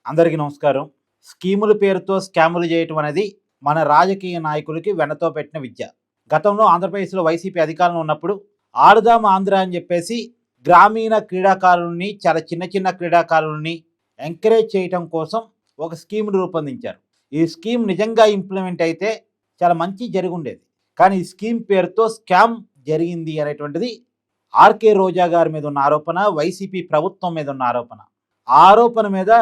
అందరికీ నమస్కారం. స్కీముల పేరుతో స్కాములు చేయటం అనేది మన రాజకీయ నాయకులకి వెన్నతో పెట్టిన విద్య. గతంలో ఆంధ్రప్రదేశ్‌లో వైసీపీ అధికారంలో ఉన్నప్పుడు ఆడుదాం ఆంధ్ర అని చెప్పేసి గ్రామీణ క్రీడాకారుల్ని, చాలా చిన్న చిన్న క్రీడాకారుల్ని ఎంకరేజ్ చేయటం కోసం ఒక స్కీమ్‌ని రూపొందించారు. ఈ స్కీమ్ నిజంగా ఇంప్లిమెంట్ అయితే చాలా మంచి జరిగుండేది. కానీ ఈ స్కీమ్ పేరుతో స్కామ్ జరిగింది అనేటువంటిది ఆర్‌కే రోజా గారి మీద ఉన్న ఆరోపణ, వైసీపీ ప్రభుత్వం మీద ఉన్న ఆరోపణ. ఆ ఆరోపణ మీద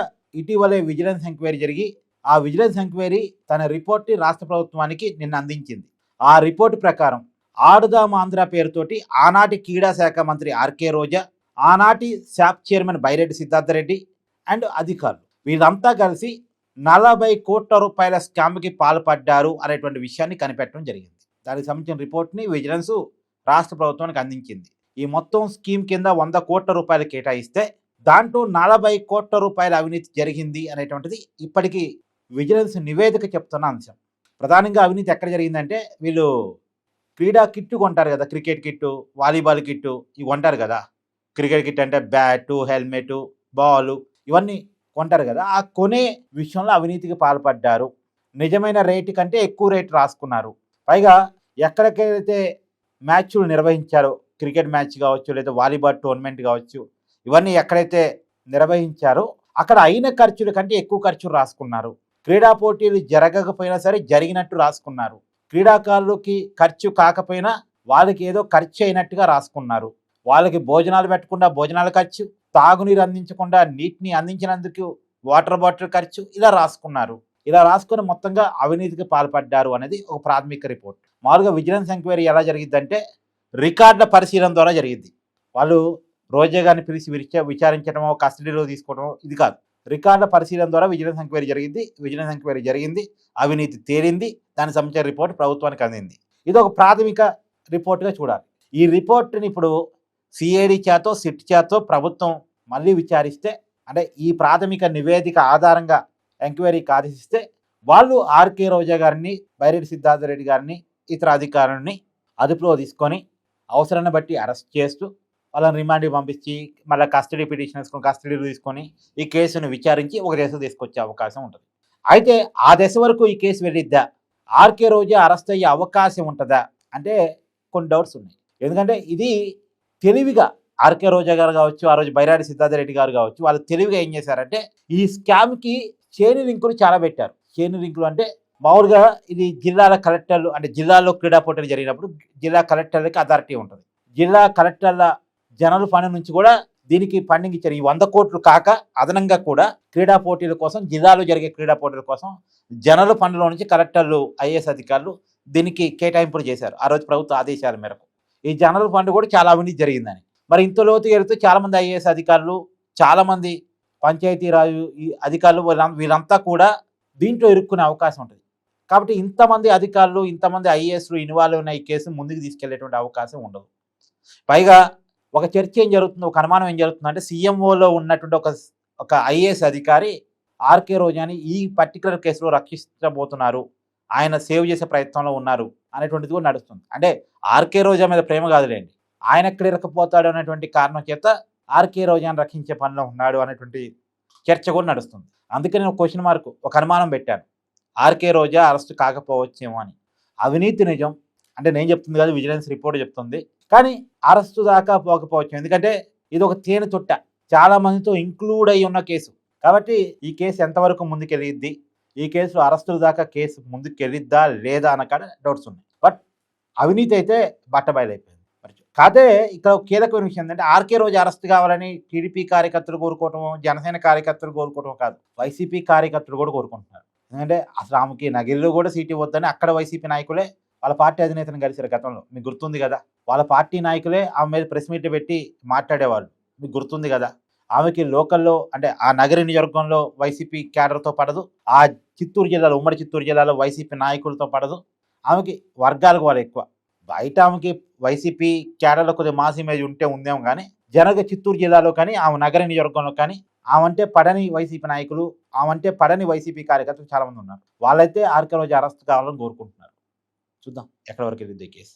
ఇటీవలే విజిలెన్స్ ఎంక్వైరీ జరిగి, ఆ విజిలెన్స్ ఎంక్వైరీ తన రిపోర్ట్‌ని రాష్ట్ర ప్రభుత్వానికి నిన్న అందించింది. ఆ రిపోర్ట్ ప్రకారం ఆడుదాం ఆంధ్ర పేరుతోటి ఆనాటి క్రీడా శాఖ మంత్రి ఆర్‌కే రోజా, ఆనాటి SAAP chairman Byreddy Siddhartha Reddy and అధికారులు వీళ్ళంతా కలిసి 40 కోట్ల రూపాయల స్కామ్‌కి పాల్పడ్డారు అనేటువంటి విషయాన్ని కనిపెట్టడం జరిగింది. దానికి సంబంధించిన రిపోర్ట్‌ని విజిలెన్స్ రాష్ట్ర ప్రభుత్వానికి అందించింది. ఈ మొత్తం స్కీమ్ కింద 100 కోట్ల రూపాయలు కేటాయిస్తే దాంట్లో 40 కోట్ల రూపాయల అవినీతి జరిగింది అనేటువంటిది ఇప్పటికీ విజిలెన్స్ నివేదిక చెప్తున్న అంశం. ప్రధానంగా అవినీతి ఎక్కడ జరిగిందంటే, వీళ్ళు క్రీడా కిట్టు కొంటారు కదా, క్రికెట్ కిట్టు, వాలీబాల్ కిట్టు ఇవి కొంటారు కదా. క్రికెట్ కిట్ అంటే బ్యాటు, హెల్మెటు, బాలు ఇవన్నీ కొంటారు కదా. ఆ కొనే విషయంలో అవినీతికి పాల్పడ్డారు. నిజమైన రేటు కంటే ఎక్కువ రేటు రాసుకున్నారు. పైగా ఎక్కడికైతే మ్యాచ్లు నిర్వహించారో, క్రికెట్ మ్యాచ్ కావచ్చు, లేదా వాలీబాల్ టోర్నమెంట్ కావచ్చు, ఇవన్నీ ఎక్కడైతే నిర్వహించారో అక్కడ అయిన ఖర్చుల కంటే ఎక్కువ ఖర్చులు రాసుకున్నారు. క్రీడా పోటీలు జరగకపోయినా సరే జరిగినట్టు రాసుకున్నారు. క్రీడాకారులకి ఖర్చు కాకపోయినా వాళ్ళకి ఏదో ఖర్చు అయినట్టుగా రాసుకున్నారు. వాళ్ళకి భోజనాలు పెట్టకుండా భోజనాల ఖర్చు, తాగునీరు అందించకుండా నీటిని అందించినందుకు వాటర్ బాటిల్ ఖర్చు, ఇలా రాసుకున్నారు. ఇలా రాసుకుని మొత్తంగా అవినీతికి పాల్పడ్డారు అనేది ఒక ప్రాథమిక రిపోర్ట్. మామూలుగా విజిలెన్స్ ఎంక్వైరీ ఎలా జరిగిద్దంటే రికార్డుల పరిశీలన ద్వారా జరిగింది. వాళ్ళు రోజా గారిని పిలిచి విచారించడమో, కస్టడీలో తీసుకోవడమో ఇది కాదు. రికార్డుల పరిశీలన ద్వారా విజిలెన్స్ ఎంక్వైరీ జరిగింది. విజిలెన్స్ ఎంక్వైరీ జరిగింది, అవినీతి తేలింది, దానికి సంబంధించిన రిపోర్ట్ ప్రభుత్వానికి అందింది. ఇది ఒక ప్రాథమిక రిపోర్ట్గా చూడాలి. ఈ రిపోర్ట్ని ఇప్పుడు సిఐడి చేతో, సిట్ చేతో ప్రభుత్వం మళ్ళీ విచారిస్తే, అంటే ఈ ప్రాథమిక నివేదిక ఆధారంగా ఎంక్వైరీకి ఆదేశిస్తే, వాళ్ళు ఆర్‌కే రోజా గారిని, బైరెడ్డి సిద్ధార్థరెడ్డి గారిని, ఇతర అధికారులని అదుపులో తీసుకొని అవసరాన్ని బట్టి అరెస్ట్ చేస్తూ వాళ్ళని రిమాండ్కి పంపించి మళ్ళీ కస్టడీ పిటిషన్ వేసుకొని కస్టడీలో తీసుకొని ఈ కేసును విచారించి ఒక దశ తీసుకొచ్చే అవకాశం ఉంటుంది. అయితే ఆ దశ వరకు ఈ కేసు వెళ్ళిద్దా, ఆర్‌కే రోజా అరెస్ట్ అయ్యే అవకాశం ఉంటుందా అంటే కొన్ని డౌట్స్ ఉన్నాయి. ఎందుకంటే ఇది తెలివిగా ఆర్‌కే రోజా గారు కావచ్చు, ఆ రోజు బైరెడ్డి సిద్ధార్థరెడ్డి గారు కావచ్చు, వాళ్ళు తెలివిగా ఏం చేశారంటే ఈ స్కామ్కి చైన్ లింకులు చాలా పెట్టారు. చైన్ లింకులు అంటే మామూలుగా ఇది జిల్లాల కలెక్టర్లు, అంటే జిల్లాలో క్రీడా పోటీలు జరిగినప్పుడు జిల్లా కలెక్టర్లకి అథారిటీ ఉంటుంది. జిల్లా కలెక్టర్ల జనరల్ ఫండ్ నుంచి కూడా దీనికి ఫండింగ్ ఇచ్చారు. ఈ 100 కోట్లు కాక అదనంగా కూడా క్రీడా పోటీల కోసం, జిల్లాలో జరిగే క్రీడా పోటీల కోసం జనరల్ ఫండ్లో నుంచి కలెక్టర్లు, ఐఏఎస్ అధికారులు దీనికి కేటాయింపులు చేశారు ఆ రోజు ప్రభుత్వ ఆదేశాల మేరకు. ఈ జనరల్ ఫండ్ కూడా చాలా అవినీతి జరిగిందని. మరి ఇంత లోతుగా వెళితే చాలామంది ఐఏఎస్ అధికారులు, చాలామంది పంచాయతీరాజు ఈ అధికారులు వీళ్ళంతా కూడా దీంట్లో ఇరుక్కునే అవకాశం ఉంటుంది. కాబట్టి ఇంతమంది అధికారులు, ఇంతమంది ఐఏఎస్లు ఇన్వాల్వ్ ఉన్న ఈ కేసు ముందుకు తీసుకెళ్లేటువంటి అవకాశం ఉండదు. పైగా ఒక చర్చ ఏం జరుగుతుంది, ఒక అనుమానం ఏం జరుగుతుందంటే సీఎంఓలో ఉన్నటువంటి ఒక ఐఏఎస్ అధికారి ఆర్‌కే రోజాని ఈ పర్టికులర్ కేసులో రక్షించబోతున్నారు, ఆయన సేవ్ చేసే ప్రయత్నంలో ఉన్నారు అనేటువంటిది కూడా నడుస్తుంది. అంటే ఆర్‌కే రోజా మీద ప్రేమ కాదులేండి, ఆయన ఎక్కడ ఇరకపోతాడు అనేటువంటి కారణం చేత ఆర్‌కే రోజాని రక్షించే పనిలో ఉన్నాడు అనేటువంటి చర్చ కూడా నడుస్తుంది. అందుకే నేను క్వశ్చన్ మార్క్, ఒక అనుమానం పెట్టాను, ఆర్‌కే రోజా అరెస్ట్ కాకపోవచ్చేమో అని. అవినీతి నిజం అంటే నేను చెప్తుంది కాదు, విజిలెన్స్ రిపోర్ట్ చెప్తుంది. కానీ అరెస్టు దాకా పోకపోవచ్చు, ఎందుకంటే ఇది ఒక తేనె తుట్ట, చాలా మందితో ఇంక్లూడ్ అయి ఉన్న కేసు. కాబట్టి ఈ కేసు ఎంతవరకు ముందుకెళ్ళిద్ది, ఈ కేసులో అరెస్టుల దాకా కేసు ముందుకెళ్ళిద్దా లేదా అన్నకాడ డౌట్స్ ఉన్నాయి. బట్ అవినీతి అయితే బట్టబయలైపోయింది. కాదే ఇక్కడ కీలకమైన విషయం ఏంటంటే ఆర్‌కే రోజా అరెస్ట్ కావాలని టీడీపీ కార్యకర్తలు కోరుకోవటం, జనసేన కార్యకర్తలు కోరుకోవటం కాదు, వైసీపీ కార్యకర్తలు కూడా కోరుకుంటున్నారు. ఎందుకంటే అసలు ఆమెకి నగిరిలో కూడా సీటు ఇవ్వద్దని అక్కడ వైసీపీ నాయకులే వాళ్ళ పార్టీ అధినేతను కలిసారు గతంలో, మీకు గుర్తుంది కదా. వాళ్ళ పార్టీ నాయకులే ఆమె మీద ప్రెస్ మీట్ పెట్టి మాట్లాడేవాళ్ళు, మీకు గుర్తుంది కదా. ఆమెకి లోకల్లో, అంటే ఆ నగర నియోజకవర్గంలో వైసీపీ క్యాడర్తో పడదు, ఆ చిత్తూరు జిల్లాలో, ఉమ్మడి చిత్తూరు జిల్లాలో వైసీపీ నాయకులతో పడదు. ఆమెకి వర్గాలకు వాళ్ళు ఎక్కువ. బయట ఆమెకి వైసీపీ క్యాడర్లో కొద్దిగా మాస్ ఇమేజ్ ఉందేమో కానీ చిత్తూరు జిల్లాలో కానీ, ఆమె నగర నియోజకవర్గంలో కానీ ఆమంటే పడని వైసీపీ నాయకులు, ఆమంటే పడని వైసీపీ కార్యకర్తలు చాలామంది ఉన్నారు. వాళ్ళైతే ఆర్‌కే రోజా అరెస్ట్ కావాలని కోరుకుంటున్నారు. చూద్దాం ఎక్కడి వరకు వెళ్ళింది కేసు.